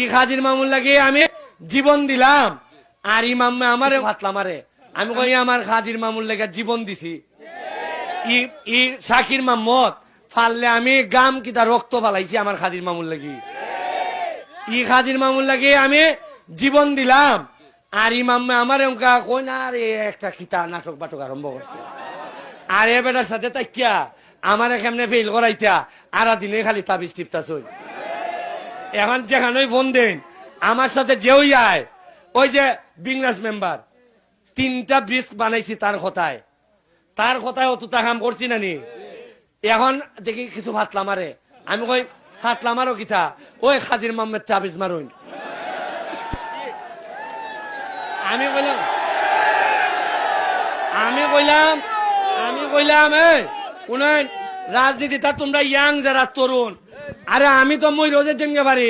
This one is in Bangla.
ই খাদির মামুর লাগে আমি জীবন দিলাম আর ইমাম আমারে ভাতলাম আরে আমি কই আমার খাদির মামুর লেগে জীবন দিছি ই শাকির মাহমদ ফাললে আমি গাম কিতা রক্ত ফালাইছি আমার খাদির মামুর লাগি ই খাদির মামুর লাগে আমি জীবন দিলাম আর ইমাম আমারে অঙ্কা কই না রে একটা কিতা নাটক বাটক আরম্ভ করছে আর এ বেটার সাথে তাকিয়া আমারে কেমনে ফেল করাইতা আর দিনে খালি তাবিজ টিপতা চল এখন যেখানেই ফোন দেন আমার সাথে যেই আয় ওই যে বিংরাজ মেম্বার 3টা ব্রিজ বানাইছি তার কথায় অতটা কাম করছি না নি এখন দেখি কিছু হাতলাম আরে আমি কই হাতলাম আরো কিতা ওই খাদির মাহমুদ তাবিজ মারুন আমি কইলাম কোন রাজনীতিটা তোমরা ইয়াং যারা তরুণ আরে আমি তো মই রোজের জন্য পারি